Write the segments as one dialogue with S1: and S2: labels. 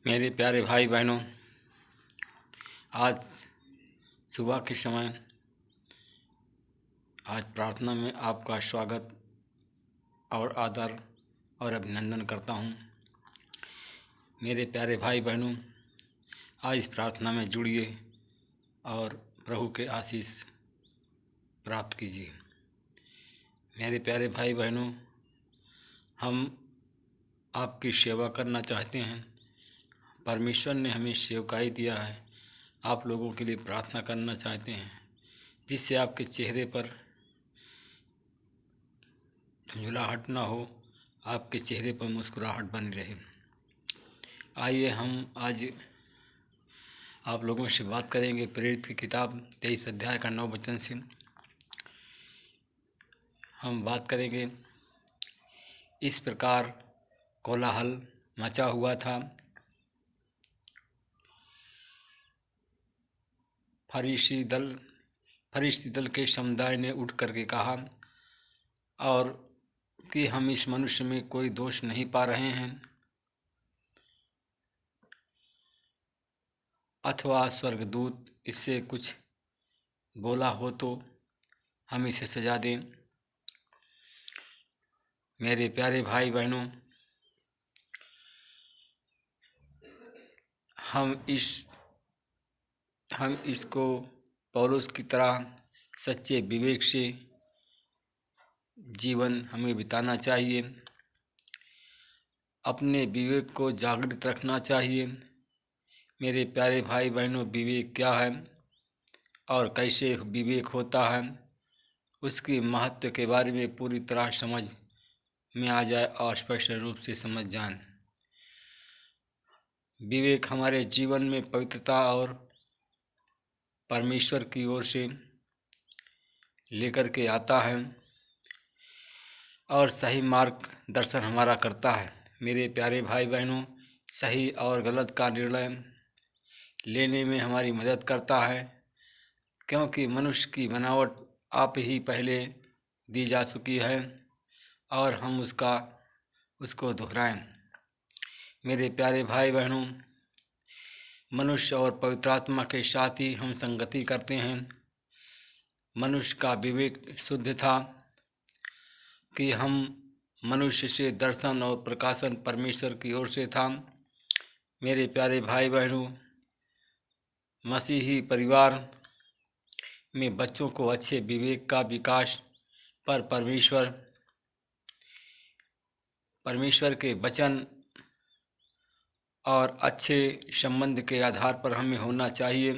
S1: मेरे प्यारे भाई बहनों, आज सुबह के समय आज प्रार्थना में आपका स्वागत और आदर और अभिनंदन करता हूँ। मेरे प्यारे भाई बहनों, आज इस प्रार्थना में जुड़िए और प्रभु के आशीष प्राप्त कीजिए। मेरे प्यारे भाई बहनों, हम आपकी सेवा करना चाहते हैं। परमेश्वर ने हमें सेवकाई दिया है, आप लोगों के लिए प्रार्थना करना चाहते हैं, जिससे आपके चेहरे पर झुंझुलाहट ना हो, आपके चेहरे पर मुस्कुराहट बनी रहे। आइए हम आज आप लोगों से बात करेंगे प्रेरित की किताब 23 अध्याय का 9 वचन से। हम बात करेंगे, इस प्रकार कोलाहल मचा हुआ था। फरीसी दल के समुदाय ने उठ करके कहा और कि हम इस मनुष्य में कोई दोष नहीं पा रहे हैं, अथवा स्वर्गदूत इससे कुछ बोला हो तो हम इसे सजा दें। मेरे प्यारे भाई बहनों, हम इसको पौलुस की तरह सच्चे विवेक से जीवन हमें बिताना चाहिए। अपने विवेक को जागृत रखना चाहिए। मेरे प्यारे भाई बहनों, विवेक क्या है और कैसे विवेक होता है, उसके महत्व के बारे में पूरी तरह समझ में आ जाए और स्पष्ट रूप से समझ जाएं। विवेक हमारे जीवन में पवित्रता और परमेश्वर की ओर से लेकर के आता है और सही मार्गदर्शन हमारा करता है। मेरे प्यारे भाई बहनों, सही और गलत का निर्णय लेने में हमारी मदद करता है, क्योंकि मनुष्य की बनावट आप ही पहले दी जा चुकी है और हम उसको दोहराएं। मेरे प्यारे भाई बहनों, मनुष्य और पवित्र आत्मा के साथ ही हम संगति करते हैं। मनुष्य का विवेक शुद्ध था कि हम मनुष्य से दर्शन और प्रकाशन परमेश्वर की ओर से था। मेरे प्यारे भाई बहनों, मसीही परिवार में बच्चों को अच्छे विवेक का विकास पर परमेश्वर के वचन और अच्छे संबंध के आधार पर हमें होना चाहिए।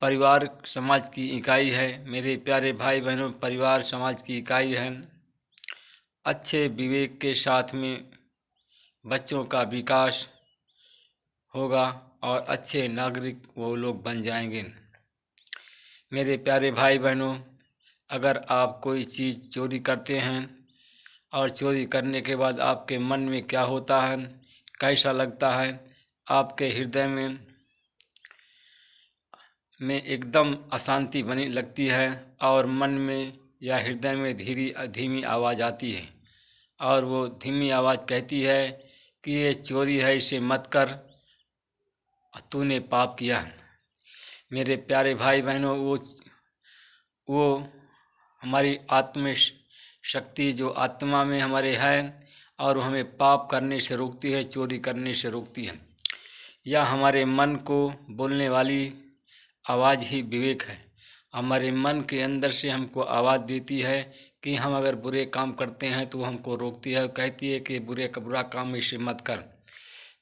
S1: परिवार समाज की इकाई है। मेरे प्यारे भाई बहनों, परिवार समाज की इकाई है। अच्छे विवेक के साथ में बच्चों का विकास होगा और अच्छे नागरिक वो लोग बन जाएंगे। मेरे प्यारे भाई बहनों, अगर आप कोई चीज़ चोरी करते हैं और चोरी करने के बाद आपके मन में क्या होता है, कैसा लगता है, आपके हृदय में एकदम अशांति बनी लगती है और मन में या हृदय में धीमी आवाज़ आती है और वो धीमी आवाज़ कहती है कि ये चोरी है, इसे मत कर, तूने पाप किया है। मेरे प्यारे भाई बहनों, वो हमारी आत्मिक शक्ति जो आत्मा में हमारे है और हमें पाप करने से रोकती है, चोरी करने से रोकती है। या हमारे मन को बोलने वाली आवाज़ ही विवेक है। हमारे मन के अंदर से हमको आवाज़ देती है कि हम अगर बुरे काम करते हैं तो हमको रोकती है, कहती है कि बुरा काम इसे मत कर।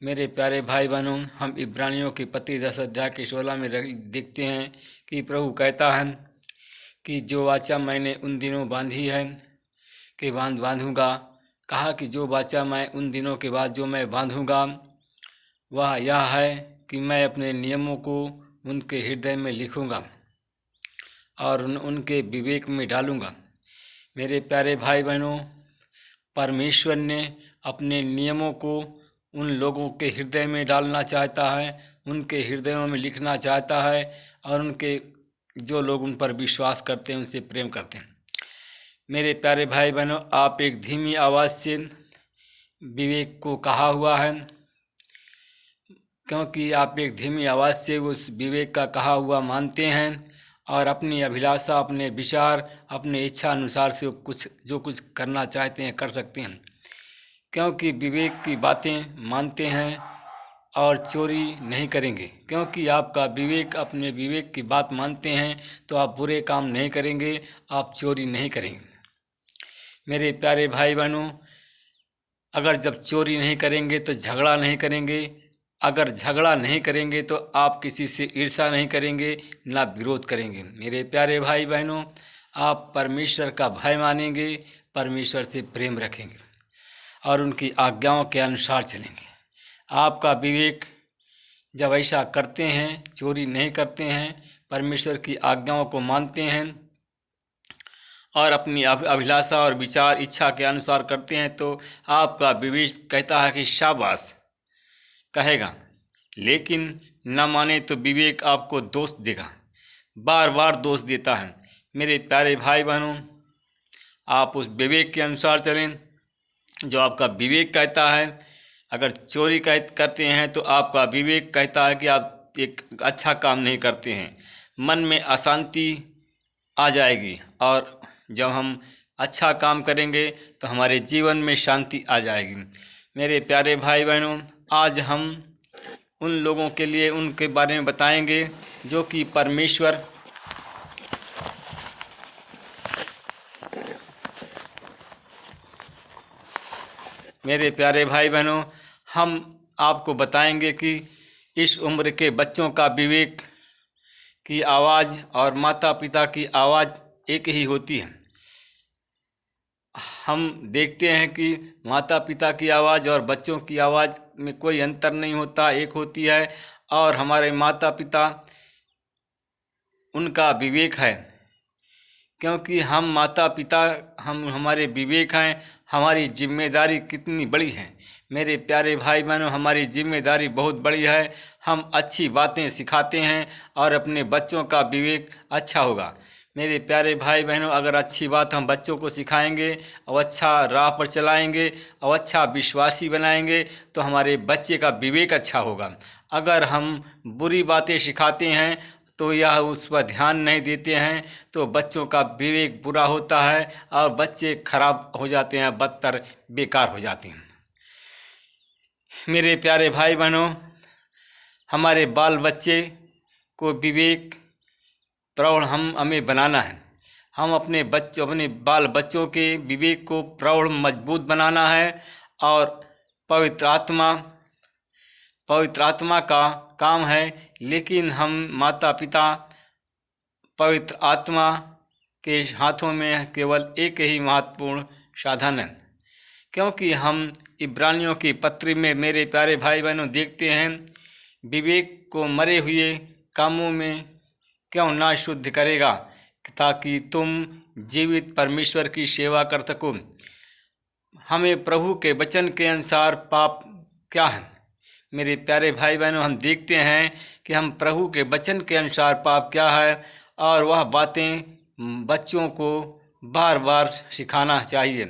S1: मेरे प्यारे भाई बहनों, हम इब्रानियों की पत्री 10 अध्याय के 16 में देखते हैं कि प्रभु कहता है कि जो वाचा मैंने उन दिनों बांधी है कि बांधूंगा, कहा कि जो वाचा मैं उन दिनों के बाद जो मैं बांधूंगा वह यह है कि मैं अपने नियमों को उनके हृदय में लिखूंगा और उनके विवेक में डालूंगा। मेरे प्यारे भाई बहनों, परमेश्वर ने अपने नियमों को उन लोगों के हृदय में डालना चाहता है, उनके हृदयों में लिखना चाहता है और उनके जो लोग उन पर विश्वास करते हैं, उनसे प्रेम करते हैं। मेरे प्यारे भाई बहनों, आप एक धीमी आवाज़ से विवेक को कहा हुआ है क्योंकि आप एक धीमी आवाज़ से उस विवेक का कहा हुआ मानते हैं और अपनी अभिलाषा, अपने विचार, अपने इच्छा अनुसार से जो कुछ करना चाहते हैं कर सकते हैं। क्योंकि विवेक की बातें मानते हैं और चोरी नहीं करेंगे। क्योंकि आपका विवेक, अपने विवेक की बात मानते हैं तो आप बुरे काम नहीं करेंगे, आप चोरी नहीं करेंगे। मेरे प्यारे भाई बहनों, अगर जब चोरी नहीं करेंगे तो झगड़ा नहीं करेंगे, अगर झगड़ा नहीं करेंगे तो आप किसी से ईर्ष्या नहीं करेंगे, ना विरोध करेंगे। मेरे प्यारे भाई बहनों, आप परमेश्वर का भय मानेंगे, परमेश्वर से प्रेम रखेंगे और उनकी आज्ञाओं के अनुसार चलेंगे। आपका विवेक जब ऐसा करते हैं, चोरी नहीं करते हैं, परमेश्वर की आज्ञाओं को मानते हैं और अपनी अभिलाषा और विचार, इच्छा के अनुसार करते हैं, तो आपका विवेक कहता है कि शाबाश कहेगा। लेकिन न माने तो विवेक आपको दोष देगा, बार बार दोष देता है। मेरे प्यारे भाई बहनों, आप उस विवेक के अनुसार चलें जो आपका विवेक कहता है। अगर चोरी करते हैं तो आपका विवेक कहता है कि आप एक अच्छा काम नहीं करते हैं, मन में अशांति आ जाएगी। और जब हम अच्छा काम करेंगे तो हमारे जीवन में शांति आ जाएगी। मेरे प्यारे भाई बहनों, आज हम उन लोगों के लिए उनके बारे में बताएंगे जो कि परमेश्वर मेरे प्यारे भाई बहनों, हम आपको बताएंगे कि इस उम्र के बच्चों का विवेक की आवाज़ और माता पिता की आवाज़ एक ही होती है। हम देखते हैं कि माता पिता की आवाज़ और बच्चों की आवाज़ में कोई अंतर नहीं होता, एक होती है। और हमारे माता पिता, उनका विवेक है, क्योंकि हम माता पिता, हमारे विवेक हैं। हमारी जिम्मेदारी कितनी बड़ी है मेरे प्यारे भाई बहनों, हमारी जिम्मेदारी बहुत बड़ी है। हम अच्छी बातें सिखाते हैं और अपने बच्चों का विवेक अच्छा होगा। मेरे प्यारे भाई बहनों, अगर अच्छी बात हम बच्चों को सिखाएंगे और अच्छा राह पर चलाएंगे और अच्छा विश्वासी बनाएंगे तो हमारे बच्चे का विवेक अच्छा होगा। अगर हम बुरी बातें सिखाते हैं तो यह उस पर ध्यान नहीं देते हैं तो बच्चों का विवेक बुरा होता है और बच्चे खराब हो जाते हैं, बदतर बेकार हो जाते हैं। मेरे प्यारे भाई बहनों, हमारे बाल बच्चे को विवेक प्रौढ़ हमें बनाना है। हम अपने बाल बच्चों के विवेक को प्रौढ़ मजबूत बनाना है। और पवित्र आत्मा का काम है। लेकिन हम माता पिता पवित्र आत्मा के हाथों में केवल एक ही महत्वपूर्ण साधन है। क्योंकि हम इब्रानियों की पत्री में मेरे प्यारे भाई बहनों देखते हैं, विवेक को मरे हुए कामों में क्यों ना शुद्ध करेगा, ताकि तुम जीवित परमेश्वर की सेवा कर सको। हमें प्रभु के वचन के अनुसार पाप क्या है? मेरे प्यारे भाई बहनों, हम देखते हैं कि हम प्रभु के वचन के अनुसार पाप क्या है और वह बातें बच्चों को बार बार सिखाना चाहिए।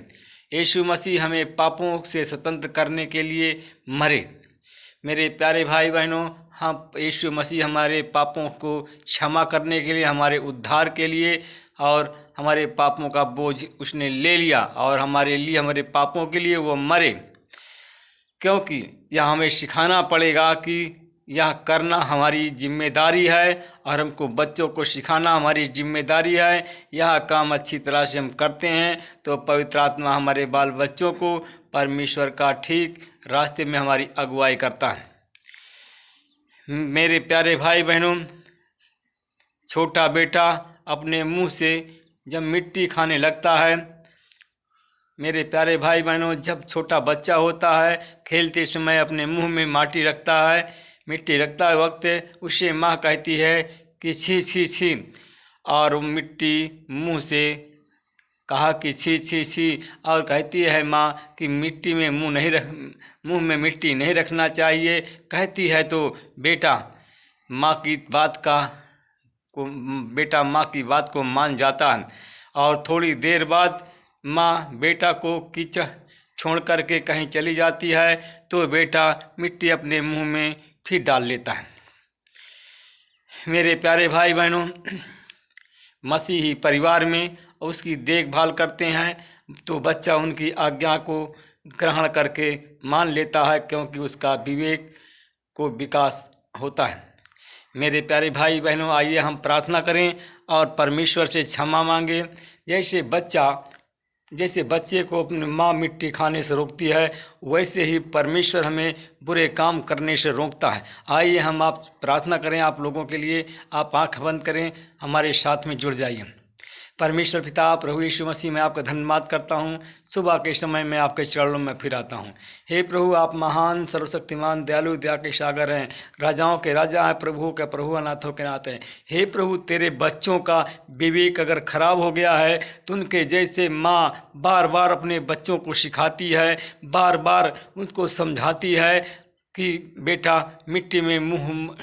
S1: यीशु मसीह हमें पापों से स्वतंत्र करने के लिए मरे। मेरे प्यारे भाई बहनों, हम यीशु मसीह हमारे पापों को क्षमा करने के लिए, हमारे उद्धार के लिए, और हमारे पापों का बोझ उसने ले लिया और हमारे लिए, हमारे पापों के लिए वो मरे। क्योंकि यह हमें सिखाना पड़ेगा कि यह करना हमारी जिम्मेदारी है और हमको बच्चों को सिखाना हमारी जिम्मेदारी है। यह काम अच्छी तरह से हम करते हैं तो पवित्र आत्मा हमारे बाल बच्चों को परमेश्वर का ठीक रास्ते में हमारी अगुवाई करता है। मेरे प्यारे भाई बहनों, छोटा बेटा अपने मुंह से जब मिट्टी खाने लगता है, मेरे प्यारे भाई बहनों, जब छोटा बच्चा होता है खेलते समय अपने मुंह में मिट्टी रखता है वक्त उसे माँ कहती है कि छी छी छी, और वो मिट्टी मुंह से कहा कि छी छी छी, और कहती है माँ कि मुंह में मिट्टी नहीं रखना चाहिए। कहती है तो बेटा माँ की बात को मान जाता है। और थोड़ी देर बाद माँ बेटा को कीचड़ छोड़ करके कहीं चली जाती है तो बेटा मिट्टी अपने मुंह में फिर डाल लेता है। मेरे प्यारे भाई बहनों, मसीही परिवार में उसकी देखभाल करते हैं तो बच्चा उनकी आज्ञा को ग्रहण करके मान लेता है, क्योंकि उसका विवेक को विकास होता है। मेरे प्यारे भाई बहनों, आइए हम प्रार्थना करें और परमेश्वर से क्षमा मांगे। जैसे बच्चे को अपनी माँ मिट्टी खाने से रोकती है, वैसे ही परमेश्वर हमें बुरे काम करने से रोकता है। आइए हम आप प्रार्थना करें आप लोगों के लिए। आप आंख बंद करें, हमारे साथ में जुड़ जाइए। परमेश्वर पिता, प्रभु यीशु मसीह, मैं आपका धन्यवाद करता हूँ। सुबह के समय में आपके चरणों में फिर आता हूँ। हे प्रभु, आप महान, सर्वशक्तिमान, दयालु, दया के सागर हैं, राजाओं के राजा हैं, प्रभु के प्रभु, अनाथों के नाथ हैं। हे प्रभु, तेरे बच्चों का विवेक अगर खराब हो गया है तो उनके जैसे माँ बार बार अपने बच्चों को सिखाती है, बार बार उनको समझाती है कि बेटा मिट्टी में मुँह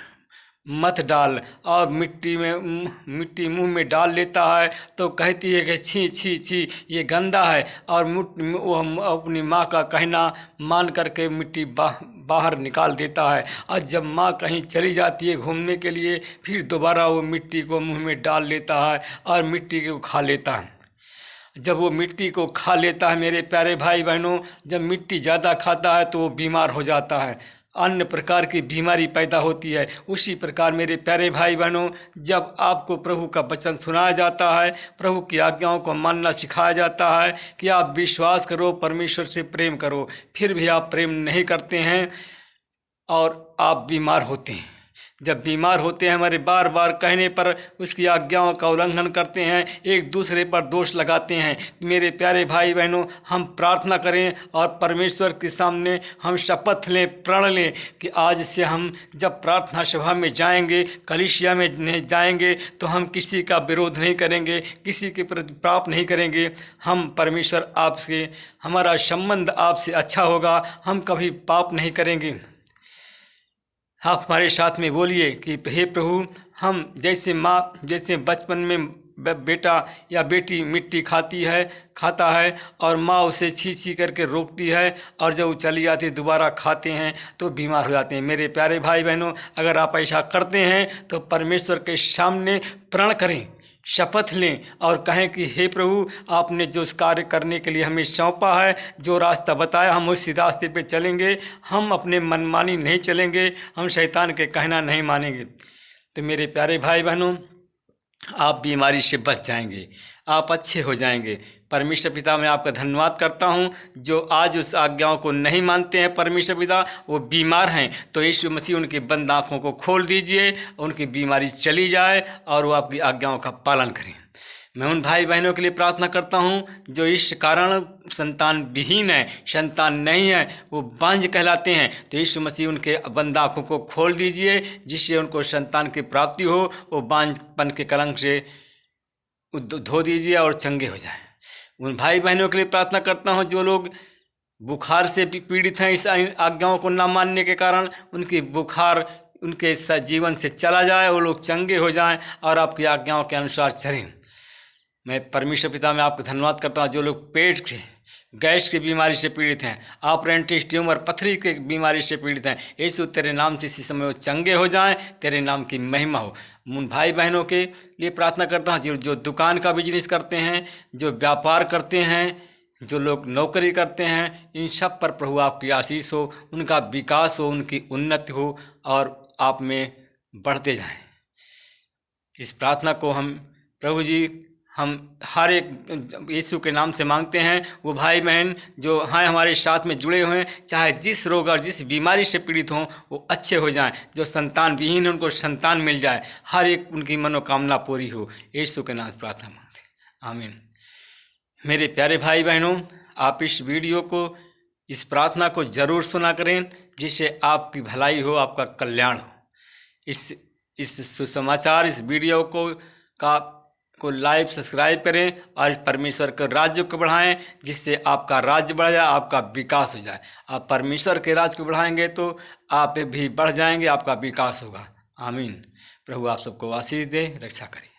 S1: मत डाल, और मिट्टी मुंह में डाल लेता है तो कहती है कि छी छी छी ये गंदा है, और वो अपनी माँ का कहना मान करके मिट्टी बाहर निकाल देता है। और जब माँ कहीं चली जाती है घूमने के लिए, फिर दोबारा वो मिट्टी को मुंह में डाल लेता है और मिट्टी को खा लेता है। जब वो मिट्टी को खा लेता है, मेरे प्यारे भाई बहनों, जब मिट्टी ज़्यादा खाता है तो वो बीमार हो जाता है, अन्य प्रकार की बीमारी पैदा होती है। उसी प्रकार मेरे प्यारे भाई बहनों, जब आपको प्रभु का वचन सुनाया जाता है, प्रभु की आज्ञाओं को मानना सिखाया जाता है कि आप विश्वास करो, परमेश्वर से प्रेम करो, फिर भी आप प्रेम नहीं करते हैं और आप बीमार होते हैं। जब बीमार होते हैं, हमारे बार बार कहने पर उसकी आज्ञाओं का उल्लंघन करते हैं, एक दूसरे पर दोष लगाते हैं। मेरे प्यारे भाई बहनों, हम प्रार्थना करें और परमेश्वर के सामने हम शपथ लें, प्रण लें कि आज से हम जब प्रार्थना सभा में जाएंगे, कलीसिया में जाएंगे, तो हम किसी का विरोध नहीं करेंगे, किसी के प्रति पाप नहीं करेंगे। हम परमेश्वर आपसे, हमारा संबंध आपसे अच्छा होगा, हम कभी पाप नहीं करेंगे। आप हमारे साथ में बोलिए कि हे प्रभु, हम जैसे बचपन में बेटा या बेटी मिट्टी खाता है और माँ उसे छी करके रोकती है, और जब वो चली जाती है दोबारा खाते हैं तो बीमार हो जाते हैं। मेरे प्यारे भाई बहनों, अगर आप ऐसा करते हैं तो परमेश्वर के सामने प्रण करें, शपथ लें और कहें कि हे प्रभु, आपने जो कार्य करने के लिए हमें सौंपा है, जो रास्ता बताया, हम उसी रास्ते पे चलेंगे, हम अपने मनमानी नहीं चलेंगे, हम शैतान के कहना नहीं मानेंगे। तो मेरे प्यारे भाई बहनों, आप बीमारी से बच जाएंगे, आप अच्छे हो जाएंगे। परमेश्वर पिता, मैं आपका धन्यवाद करता हूं, जो आज उस आज्ञाओं को नहीं मानते हैं परमेश्वर पिता, वो बीमार हैं, तो यीशु मसीह उनकी बंद आँखों को खोल दीजिए, उनकी बीमारी चली जाए और वो आपकी आज्ञाओं का पालन करें। मैं उन भाई बहनों के लिए प्रार्थना करता हूं जो इस कारण संतान विहीन है, संतान नहीं है, वो बांझ कहलाते हैं, तो यीशु मसीह उनके बंद आँखों को खोल दीजिए, जिससे उनको संतान की प्राप्ति हो, वो बांझपन के कलंक से धो दीजिए और चंगे हो जाएं। उन भाई बहनों के लिए प्रार्थना करता हूं जो लोग बुखार से पीड़ित हैं, इस आज्ञाओं को न मानने के कारण उनकी बुखार उनके जीवन से चला जाए, वो लोग चंगे हो जाएं और आपकी आज्ञाओं के अनुसार चलें। मैं परमेश्वर पिता में आपका धन्यवाद करता हूं, जो लोग पेट के गैस की बीमारी से पीड़ित हैं, ऑपरेंटिस ट्यूमर पथरी की बीमारी से पीड़ित हैं, यीशु तेरे नाम से इसी समय वो चंगे हो जाएं, तेरे नाम की महिमा हो। उन भाई बहनों के लिए प्रार्थना करता हूँ जो दुकान का बिजनेस करते हैं, जो व्यापार करते हैं, जो लोग नौकरी करते हैं, इन सब पर प्रभु आपकी आशीष हो, उनका विकास हो, उनकी उन्नति हो और आप में बढ़ते जाएं। इस प्रार्थना को हम प्रभु जी हम हर एक यीशु के नाम से मांगते हैं। वो भाई बहन जो हैं हमारे साथ में जुड़े हुए हैं, चाहे जिस रोग और जिस बीमारी से पीड़ित हों, वो अच्छे हो जाएं, जो संतान विहीन है उनको संतान मिल जाए, हर एक उनकी मनोकामना पूरी हो, यीशु के नाम से प्रार्थना मांगते हैं, आमीन। मेरे प्यारे भाई बहनों, आप इस वीडियो को, इस प्रार्थना को ज़रूर सुना करें, जिससे आपकी भलाई हो, आपका कल्याण हो। इस सुसमाचार, इस वीडियो को लाइव सब्सक्राइब करें और परमेश्वर के राज्य को बढ़ाएं, जिससे आपका राज्य बढ़ जाए, आपका विकास हो जाए। आप परमेश्वर के राज्य को बढ़ाएंगे तो आप भी बढ़ जाएंगे, आपका विकास होगा, आमीन। प्रभु आप सबको आशीष दे, रक्षा करें।